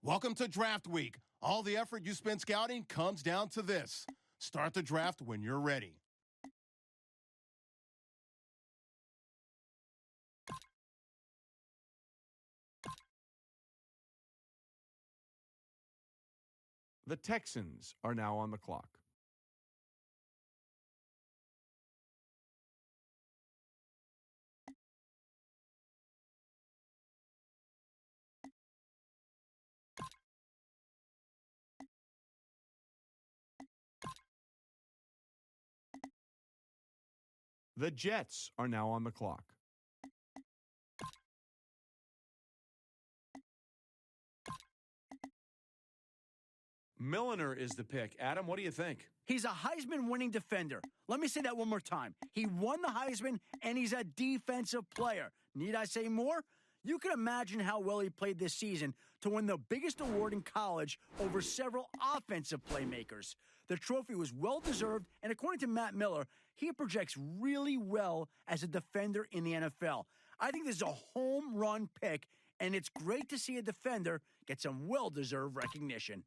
Welcome to Draft Week. All the effort you spend scouting comes down to this. Start the draft when you're ready. The Texans are now on the clock. The Jets are now on the clock. Milliner is the pick. Adam, what do you think? He's a Heisman-winning defender. Let me say that one more time. He won the Heisman, and he's a defensive player. Need I say more? You can imagine how well he played this season to win the biggest award in college over several offensive playmakers. The trophy was well-deserved, and according to Matt Miller, he projects really well as a defender in the NFL. I think this is a home run pick, and it's great to see a defender get some well-deserved recognition.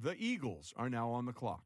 The Eagles are now on the clock.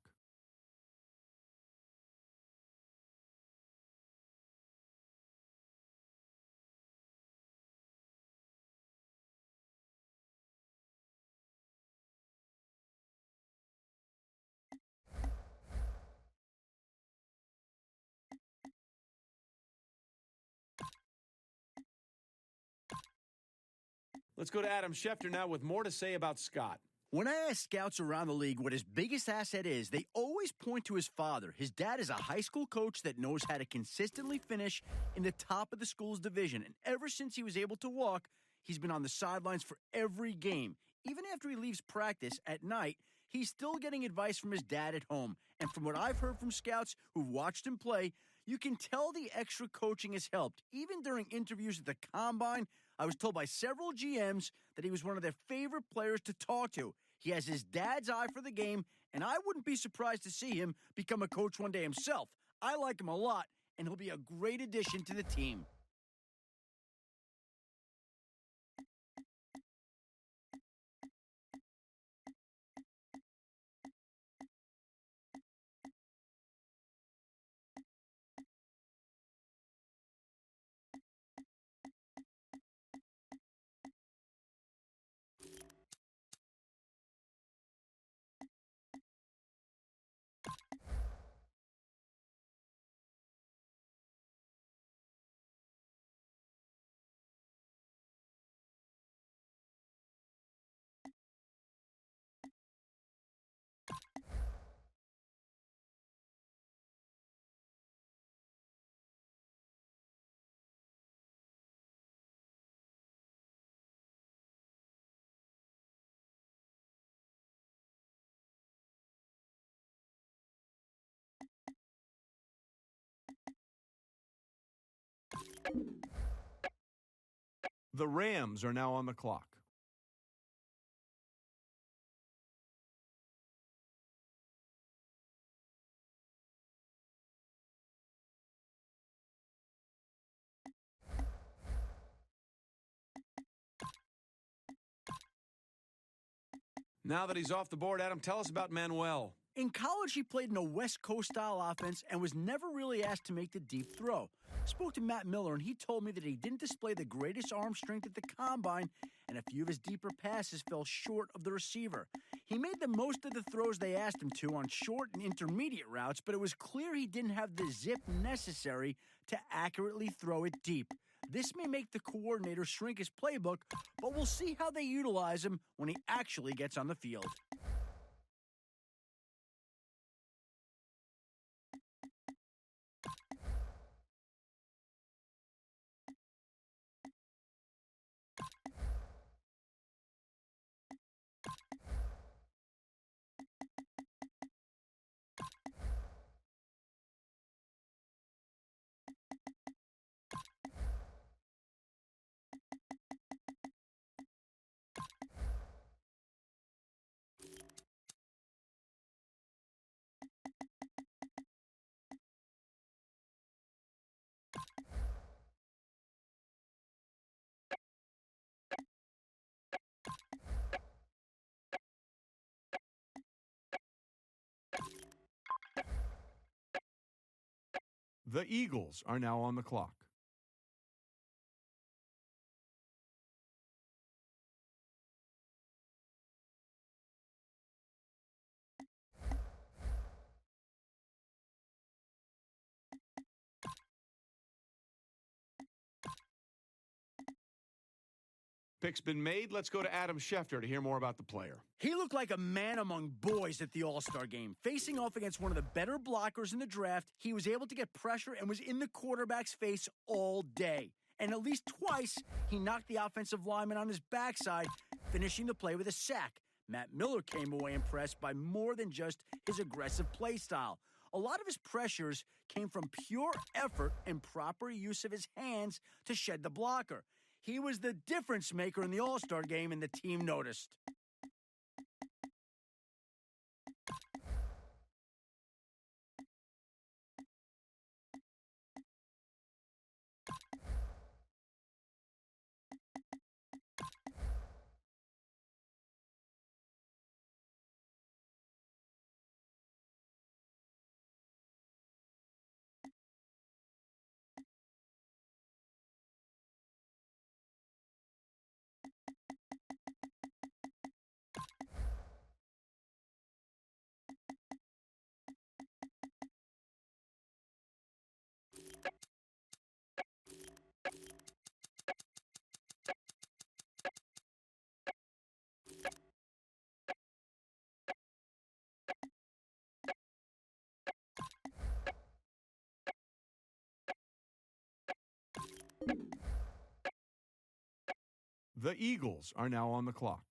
Let's go to Adam Schefter now with more to say about Scott. When I ask scouts around the league what his biggest asset is, they always point to his father. His dad is a high school coach that knows how to consistently finish in the top of the school's division. And ever since he was able to walk, he's been on the sidelines for every game. Even after he leaves practice at night, he's still getting advice from his dad at home. And from what I've heard from scouts who've watched him play, you can tell the extra coaching has helped. Even during interviews at the Combine, I was told by several GMs that he was one of their favorite players to talk to. He has his dad's eye for the game, and I wouldn't be surprised to see him become a coach one day himself. I like him a lot, and he'll be a great addition to the team. The Rams are now on the clock. Now that he's off the board, Adam, tell us about Manuel. In college, he played in a West Coast-style offense and was never really asked to make the deep throw. Spoke to Matt Miller, and he told me that he didn't display the greatest arm strength at the combine, and a few of his deeper passes fell short of the receiver. He made the most of the throws they asked him to on short and intermediate routes, but it was clear he didn't have the zip necessary to accurately throw it deep. This may make the coordinator shrink his playbook, but we'll see how they utilize him when he actually gets on the field. The Eagles are now on the clock. Pick's been made. Let's go to Adam Schefter to hear more about the player. He looked like a man among boys at the All-Star game. Facing off against one of the better blockers in the draft, he was able to get pressure and was in the quarterback's face all day. And at least twice, he knocked the offensive lineman on his backside, finishing the play with a sack. Matt Miller came away impressed by more than just his aggressive play style. A lot of his pressures came from pure effort and proper use of his hands to shed the blocker. He was the difference maker in the All-Star game, and the team noticed. The Eagles are now on the clock.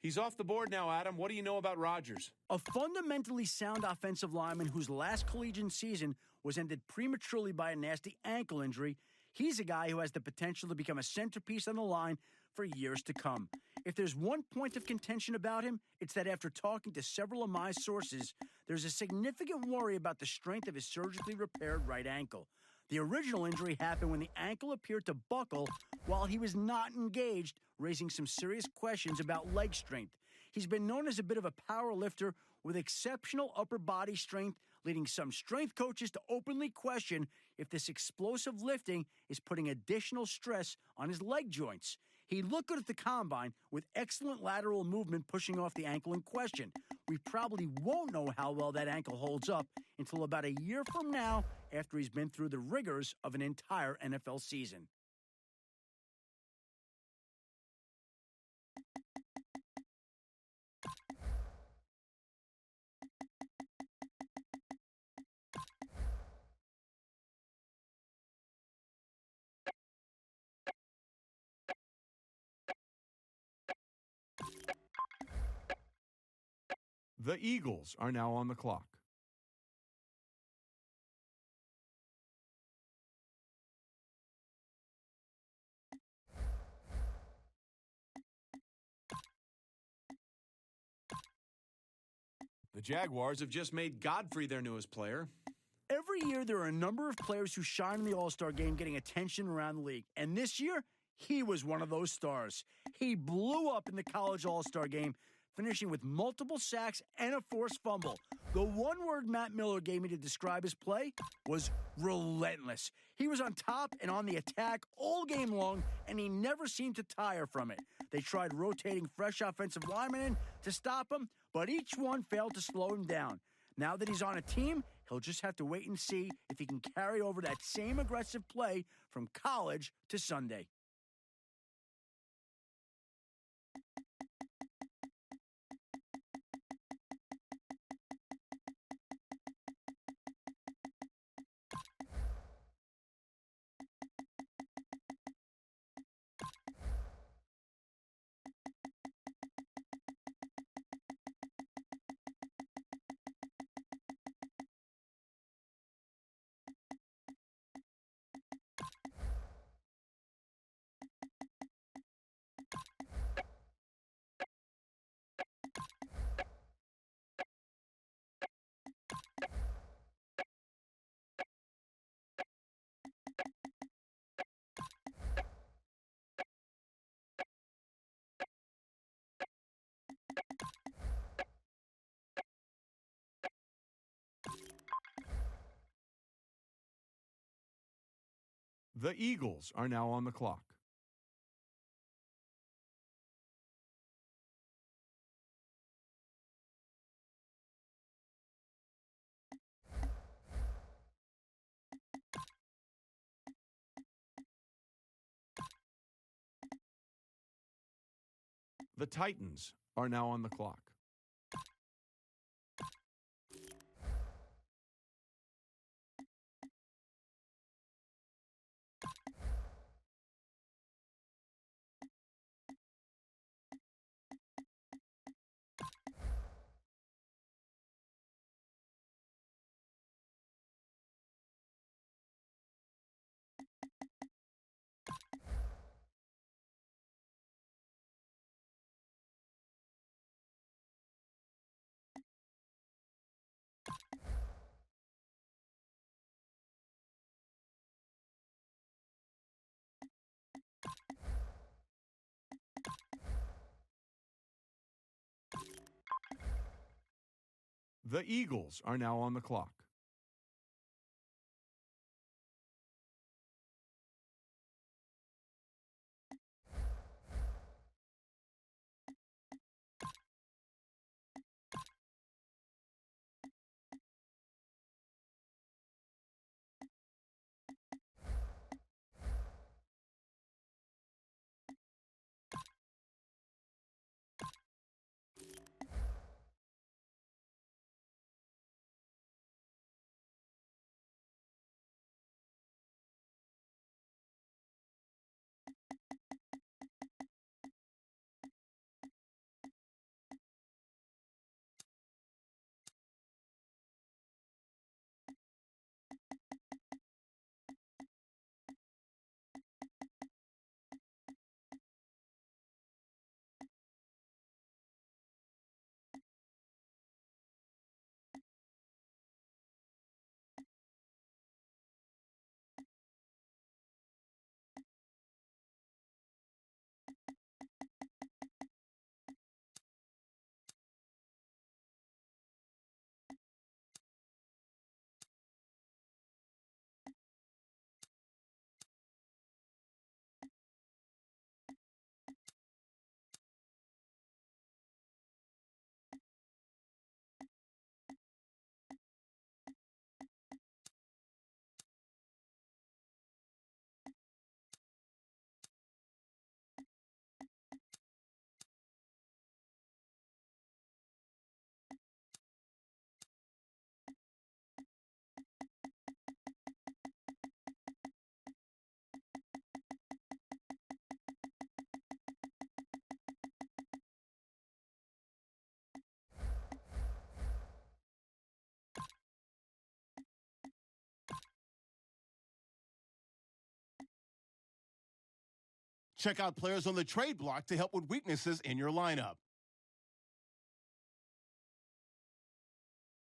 He's off the board now, Adam. What do you know about Rodgers? A fundamentally sound offensive lineman whose last collegiate season was ended prematurely by a nasty ankle injury. He's a guy who has the potential to become a centerpiece on the line for years to come. If there's one point of contention about him, it's that after talking to several of my sources, there's a significant worry about the strength of his surgically repaired right ankle. The original injury happened when the ankle appeared to buckle while he was not engaged, raising some serious questions about leg strength. He's been known as a bit of a power lifter with exceptional upper body strength, leading some strength coaches to openly question if this explosive lifting is putting additional stress on his leg joints. He looked good at the combine with excellent lateral movement pushing off the ankle in question. We probably won't know how well that ankle holds up until about a year from now after he's been through the rigors of an entire NFL season. The Eagles are now on the clock. The Jaguars have just made Godfrey their newest player. Every year, there are a number of players who shine in the All-Star game, getting attention around the league. And this year, he was one of those stars. He blew up in the college All-Star game, finishing with multiple sacks and a forced fumble. The one word Matt Miller gave me to describe his play was relentless. He was on top and on the attack all game long, and he never seemed to tire from it. They tried rotating fresh offensive linemen in to stop him, but each one failed to slow him down. Now that he's on a team, he'll just have to wait and see if he can carry over that same aggressive play from college to Sunday. The Eagles are now on the clock. The Titans are now on the clock. The Eagles are now on the clock. Check out players on the trade block to help with weaknesses in your lineup.